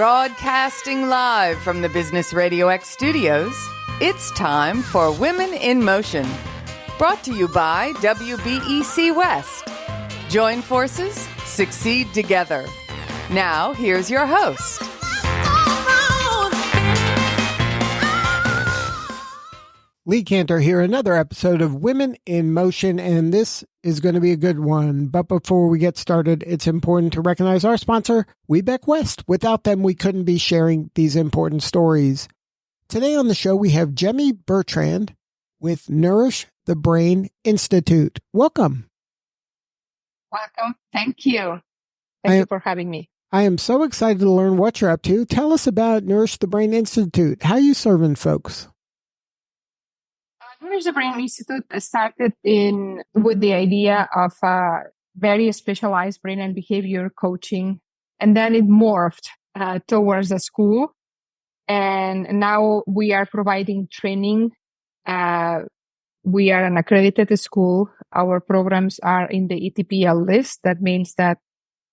Broadcasting live from the Business RadioX studios, it's time for Women in Motion. Brought to you by WBEC West. Join forces, succeed together. Now, here's your host. Lee Cantor here, another episode of Women in Motion, and this is going to be a good one. But before we get started, it's important to recognize our sponsor, WBEC West. Without them, we couldn't be sharing these important stories. Today on the show, we have Jemmy Bertrand with Nourish the Brain Institute. Welcome. Welcome. Thank you. Thank you for having me. I am so excited to learn what you're up to. Tell us about Nourish the Brain Institute. How are you serving folks? Nourish the Brain Institute started with the idea of very specialized brain and behavior coaching, and then it morphed towards a school. And now we are providing training. We are an accredited school. Our programs are in the ETPL list. That means that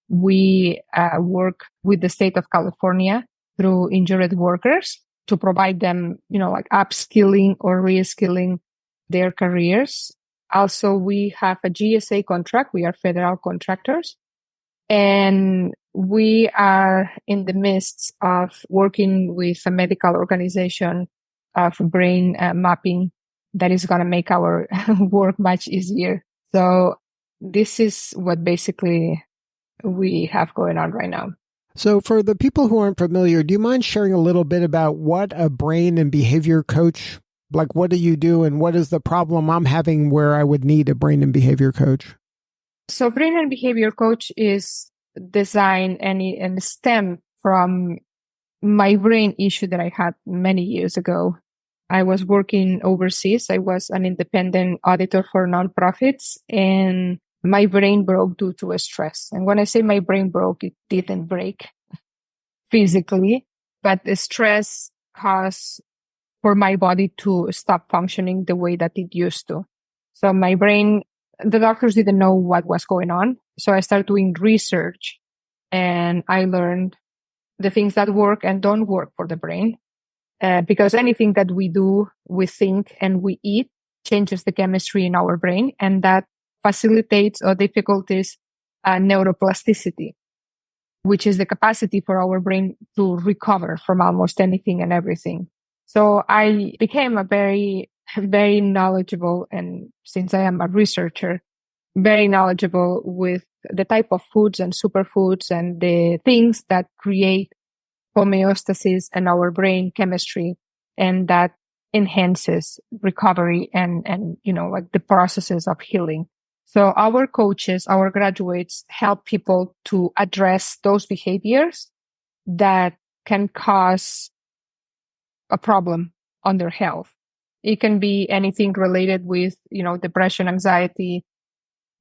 we work with the state of California through injured workers to provide them, like upskilling or reskilling their careers. Also, we have a GSA contract. We are federal contractors. And we are in the midst of working with a medical organization of brain mapping that is going to make our work much easier. So this is what basically we have going on right now. So for the people who aren't familiar, do you mind sharing a little bit about what a brain and behavior coach, like what do you do and what is the problem I'm having where I would need a brain and behavior coach? So brain and behavior coach is designed and stem from my brain issue that I had many years ago. I was working overseas. I was an independent auditor for nonprofits, and my brain broke due to stress. And when I say my brain broke, it didn't break physically, but the stress caused for my body to stop functioning the way that it used to. So my brain, the doctors didn't know what was going on. So I started doing research, and I learned the things that work and don't work for the brain. Because anything that we do, we think, and we eat changes the chemistry in our brain, and that facilitates or difficulties neuroplasticity, which is the capacity for our brain to recover from almost anything and everything. So I became a very, very knowledgeable, and since I am a researcher, very knowledgeable with the type of foods and superfoods and the things that create homeostasis in our brain chemistry, and that enhances recovery and like the processes of healing. So our coaches, our graduates help people to address those behaviors that can cause a problem on their health. It can be anything related with, depression, anxiety.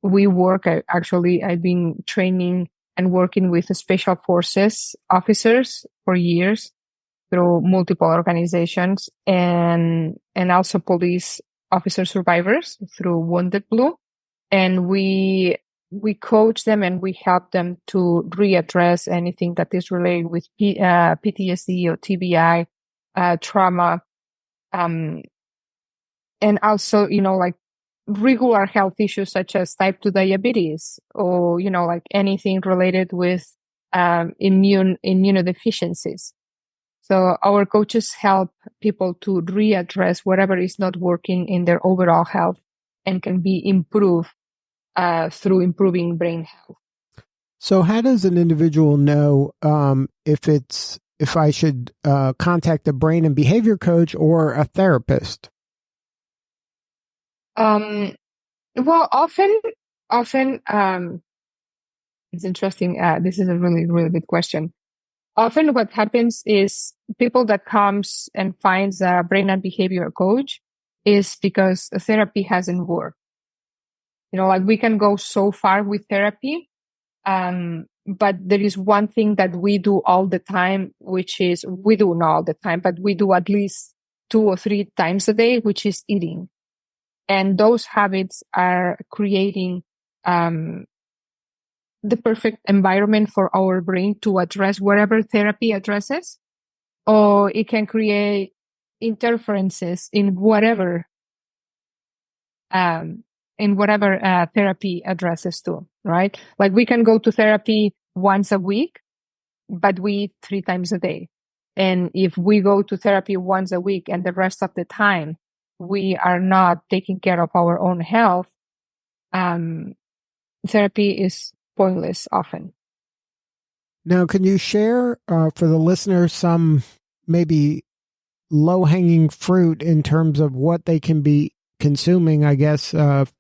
I've been training and working with special forces officers for years through multiple organizations, and also police officer survivors through Wounded Blue. And we coach them and we help them to readdress anything that is related with PTSD or TBI, trauma, and also, like regular health issues such as type 2 diabetes or, like anything related with immunodeficiencies. So our coaches help people to readdress whatever is not working in their overall health and can be improved through improving brain health. So how does an individual know if I should contact a brain and behavior coach or a therapist? Well, often, it's interesting. This is a really, really good question. Often what happens is people that comes and finds a brain and behavior coach is because therapy hasn't worked. Like we can go so far with therapy, but there is one thing that we do all the time, which is, we do not all the time, but we do at least 2 or 3 times a day, which is eating. And those habits are creating the perfect environment for our brain to address whatever therapy addresses, or it can create interferences in whatever therapy addresses to, right? Like we can go to therapy once a week, but we eat 3 times a day. And if we go to therapy once a week and the rest of the time we are not taking care of our own health, therapy is pointless often. Now, can you share for the listeners some maybe low-hanging fruit in terms of what they can be consuming, I guess,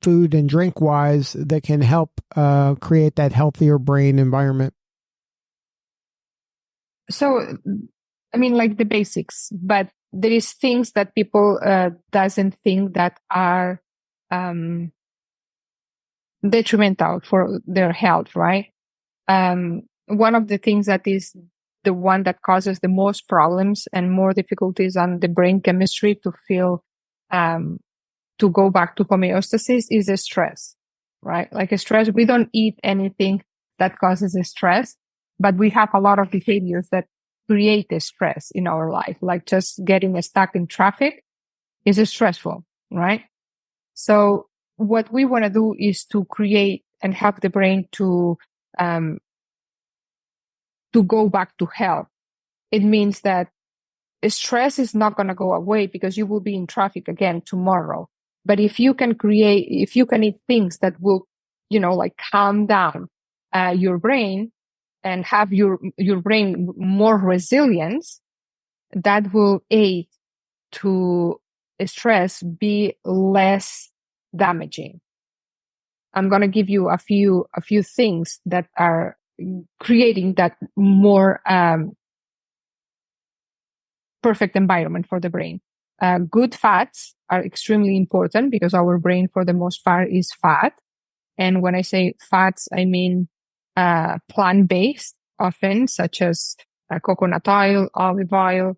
food and drink-wise, that can help create that healthier brain environment? So, I mean, like the basics, but there is things that people doesn't think that are detrimental for their health, right? One of the things that is the one that causes the most problems and more difficulties on the brain chemistry to feel to go back to homeostasis is the stress, right? Like a stress, we don't eat anything that causes a stress, but we have a lot of behaviors that create a stress in our life, like just getting stuck in traffic is stressful, right? So what we want to do is to create and help the brain to go back to health. It means that stress is not going to go away because you will be in traffic again tomorrow. But if you can eat things that will, like calm down your brain and have your brain more resilience, that will aid to stress be less damaging. I'm going to give you a few things that are creating that more perfect environment for the brain. Good fats are extremely important because our brain, for the most part, is fat. And when I say fats, I mean plant-based, often, such as coconut oil, olive oil,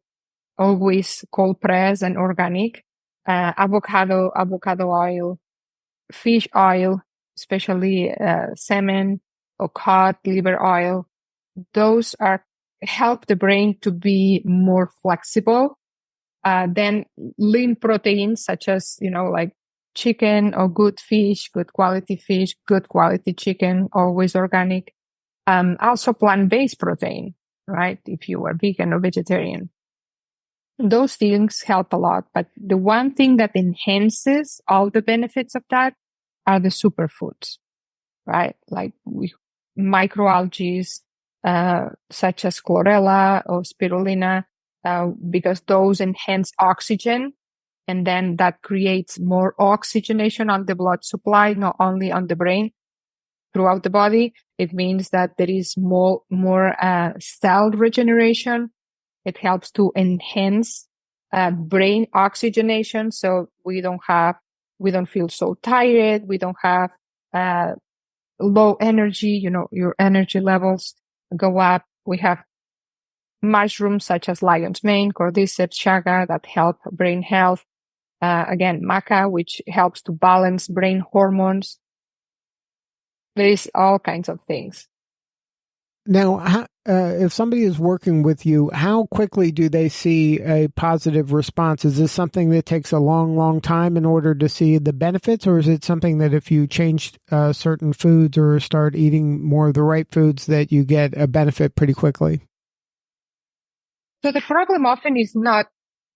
always cold pressed and organic, avocado oil, fish oil, especially salmon or cod liver oil. Those help the brain to be more flexible. Then lean proteins such as, like chicken or good fish, good quality chicken, always organic. Also plant-based protein, right? If you are vegan or vegetarian. Those things help a lot. But the one thing that enhances all the benefits of that are the superfoods, right? Like microalgae, such as chlorella or spirulina, because those enhance oxygen, and then that creates more oxygenation on the blood supply, not only on the brain, throughout the body. It means that there is more cell regeneration. It helps to enhance brain oxygenation, so we don't feel so tired. We don't have low energy. Your energy levels go up. We have mushrooms such as lion's mane, cordyceps, chaga that help brain health. Again, maca, which helps to balance brain hormones. There is all kinds of things. Now, if somebody is working with you, how quickly do they see a positive response? Is this something that takes a long, long time in order to see the benefits? Or is it something that if you change certain foods or start eating more of the right foods that you get a benefit pretty quickly? So the problem often is not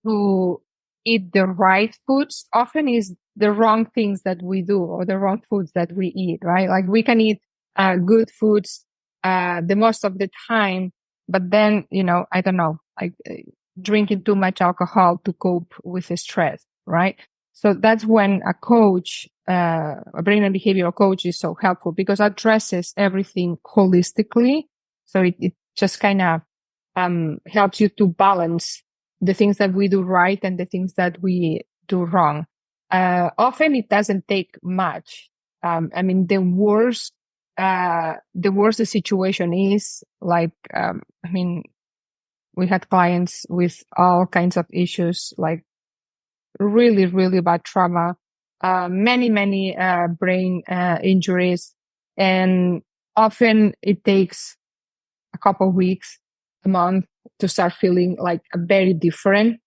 to eat the right foods. Often is the wrong things that we do or the wrong foods that we eat, right? Like we can eat good foods the most of the time, but then, I don't know, like drinking too much alcohol to cope with the stress, right? So that's when a coach, a brain and behavioral coach is so helpful because it addresses everything holistically. So it just kind of helps you to balance the things that we do right and the things that we do wrong. Often it doesn't take much. I mean, the worse the situation is, like, we had clients with all kinds of issues, like really, really bad trauma, many brain injuries. And often it takes a couple of weeks, a month to start feeling like very different.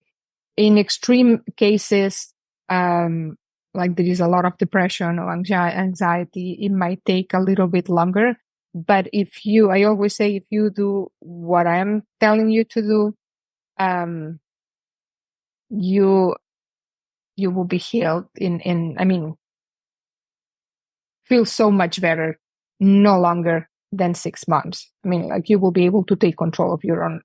In extreme cases, like there is a lot of depression or anxiety, it might take a little bit longer. But I always say, if you do what I'm telling you to do, you will be healed feel so much better, no longer than 6 months. Like you will be able to take control of your own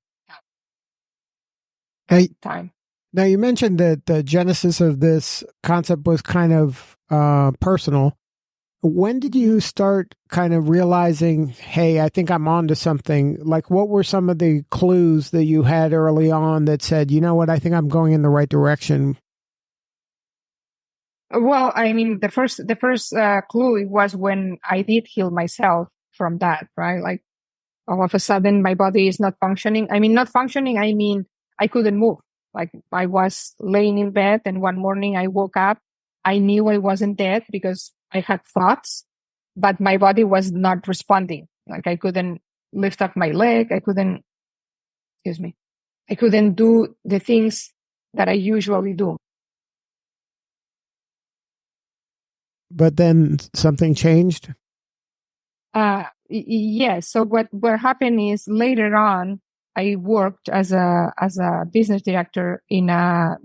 time. Now, you mentioned that the genesis of this concept was kind of personal. When did you start kind of realizing, hey, I think I'm onto something? Like, what were some of the clues that you had early on that said, you know what, I think I'm going in the right direction? Well, the first clue was when I did heal myself from that, right? Like all of a sudden my body is not functioning. Not functioning, I couldn't move. Like I was laying in bed and one morning I woke up. I knew I wasn't dead because I had thoughts, but my body was not responding. Like I couldn't lift up my leg. I couldn't do the things that I usually do. But then something changed? Yes. So what happened is later on, I worked as a business director in a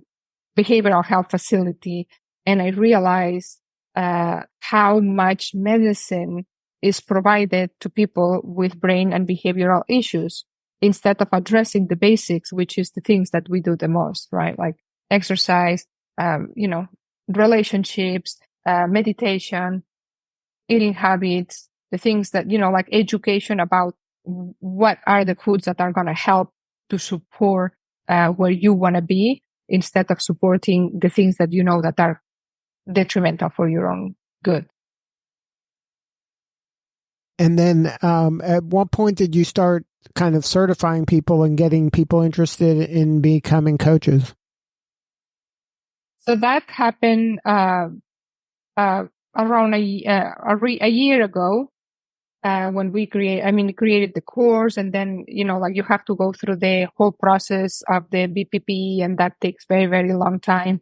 behavioral health facility, and I realized how much medicine is provided to people with brain and behavioral issues instead of addressing the basics, which is the things that we do the most, right? Like exercise, relationships, meditation, eating habits, the things that, like education about what are the foods that are going to help to support where you want to be, instead of supporting the things that that are detrimental for your own good. And then at what point did you start kind of certifying people and getting people interested in becoming coaches? So that happened around a year ago, when we created the course, and then, like you have to go through the whole process of the BPP, and that takes very, very long time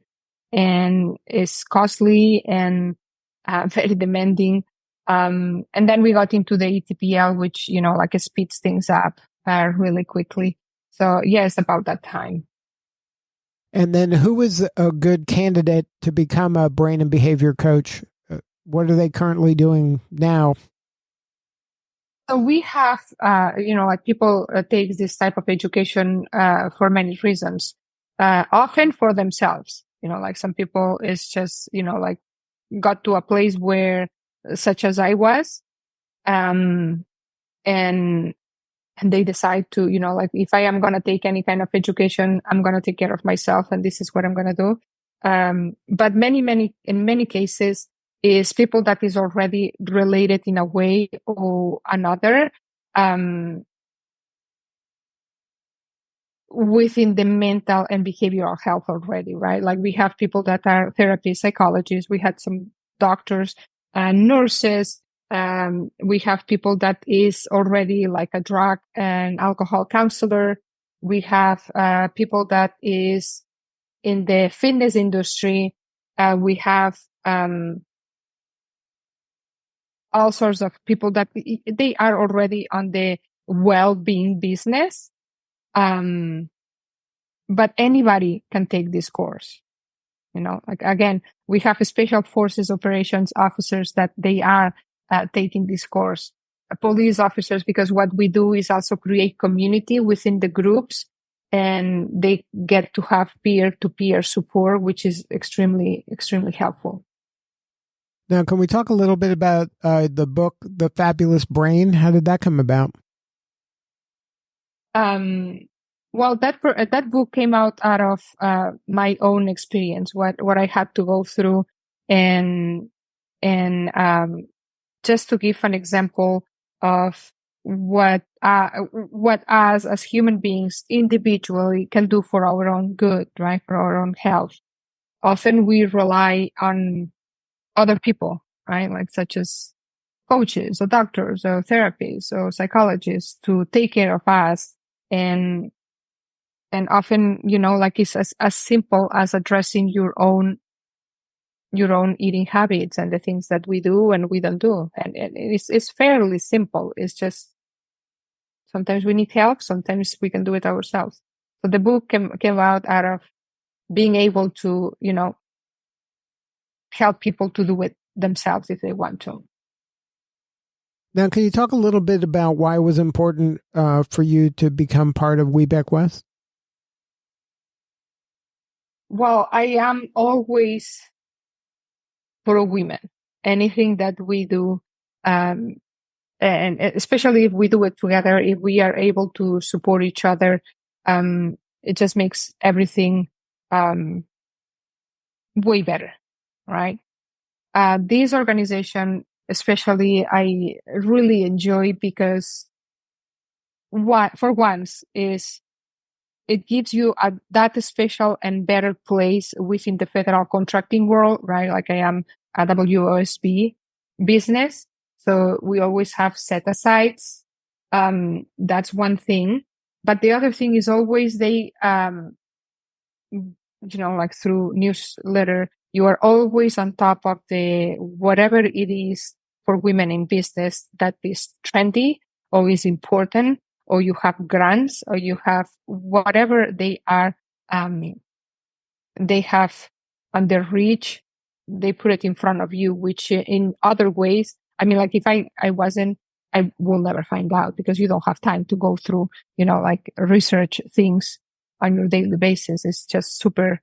and is costly and very demanding. And then we got into the ETPL, which, like it speeds things up really quickly. So yes, about that time. And then who is a good candidate to become a brain and behavior coach? What are they currently doing now? So we have, like people take this type of education for many reasons, often for themselves. Like some people is just, like got to a place where, such as I was, and they decide to, like if I am going to take any kind of education, I'm going to take care of myself, and this is what I'm going to do. But in many cases, is people that is already related in a way or another within the mental and behavioral health already, right? Like we have people that are therapists, psychologists, we had some doctors, nurses, we have people that is already like a drug and alcohol counselor. We have people that is in the fitness industry. We have all sorts of people that they are already on the well-being business. But anybody can take this course. Like again, we have special forces operations officers that they are taking this course. Police officers, because what we do is also create community within the groups, and they get to have peer-to-peer support, which is extremely, extremely helpful. Now, can we talk a little bit about the book, The Fabulous Brain? How did that come about? Well, that book came out of my own experience, what I had to go through, and just to give an example of what us as human beings individually can do for our own good, right? For our own health. Often we rely on other people, right? Like such as coaches or doctors or therapists or psychologists to take care of us. And often, like it's as simple as addressing your own eating habits and the things that we do and we don't do. And it's fairly simple. It's just sometimes we need help. Sometimes we can do it ourselves. So the book came out of being able to, help people to do it themselves if they want to. Now, can you talk a little bit about why it was important for you to become part of WBEC West? Well, I am always pro women. Anything that we do, and especially if we do it together, if we are able to support each other, it just makes everything way better, right? This organization, especially, I really enjoy because for once is it gives you that special and better place within the federal contracting world, right? Like I am a WOSB business. So we always have set asides. That's one thing. But the other thing is always they, like through newsletter, you are always on top of the whatever it is for women in business that is trendy or is important, or you have grants, or you have whatever they are, they have under reach, they put it in front of you, which in other ways, I mean, like if I wasn't, I will never find out because you don't have time to go through, like research things on your daily basis. It's just super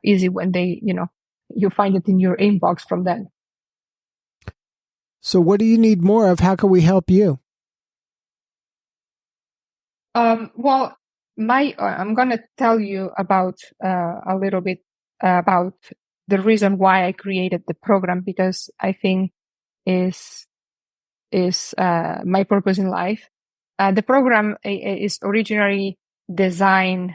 easy when they, you find it in your inbox from them. So what do you need more of? How can we help you? Well, I'm going to tell you about a little bit about the reason why I created the program, because I think is my purpose in life. The program is originally designed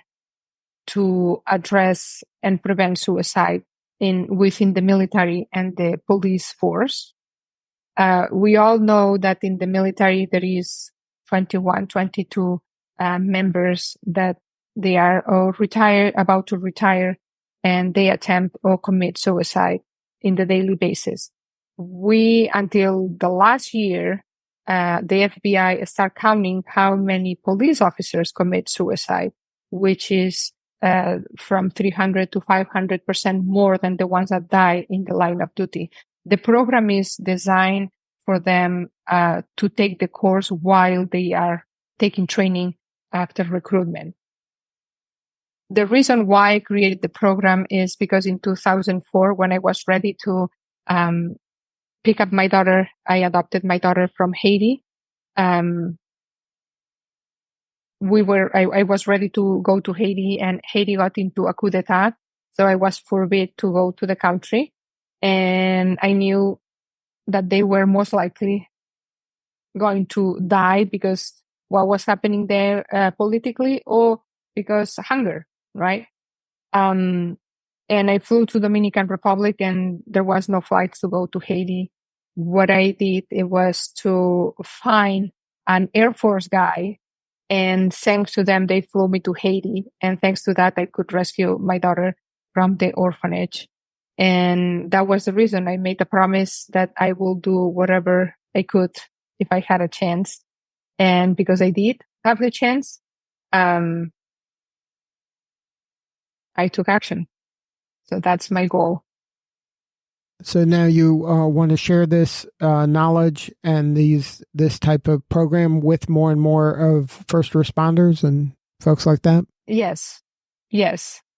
to address and prevent suicide within the military and the police force. We all know that in the military there is 21, 22 members that they are about to retire, and they attempt or commit suicide in the daily basis. Until the last year, the FBI start counting how many police officers commit suicide, which is from 300 to 500% more than the ones that die in the line of duty. The program is designed for them to take the course while they are taking training after recruitment. The reason why I created the program is because in 2004, when I was ready to pick up my daughter, I adopted my daughter from Haiti. I was ready to go to Haiti, and Haiti got into a coup d'etat. So I was forbid to go to the country. And I knew that they were most likely going to die because what was happening there politically, or because hunger, right? And I flew to Dominican Republic, and there was no flights to go to Haiti. What I did, it was to find an Air Force guy, and thanks to them, they flew me to Haiti. And thanks to that, I could rescue my daughter from the orphanage. And that was the reason I made the promise that I will do whatever I could if I had a chance. And because I did have the chance, I took action. So that's my goal. So now you want to share this knowledge and this type of program with more and more of first responders and folks like that? Yes.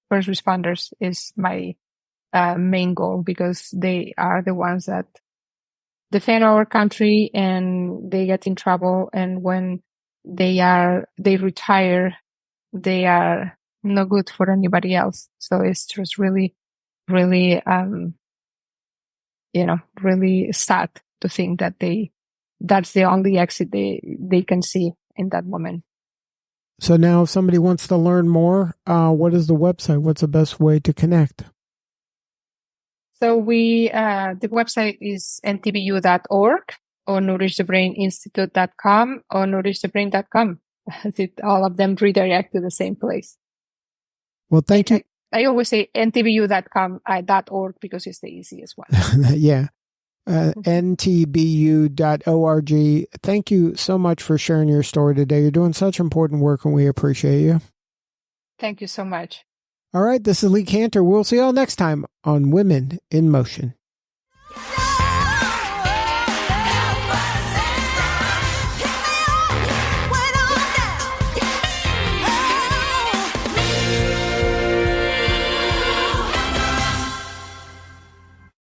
First responders is my main goal, because they are the ones that defend our country, and they get in trouble. And when they retire, they are no good for anybody else. So it's just really, really, really sad to think that that's the only exit they can see in that moment. So now if somebody wants to learn more, what is the website? What's the best way to connect? So the website is ntbu.org. or nourishthebraininstitute.com or nourishthebrain.com. All of them redirect to the same place. Well, thank you. I always say ntbu.com.org because it's the easiest one. Yeah. ntbu.org. Thank you so much for sharing your story today. You're doing such important work and we appreciate you. Thank you so much. All right. This is Lee Cantor. We'll see you all next time on Women in Motion.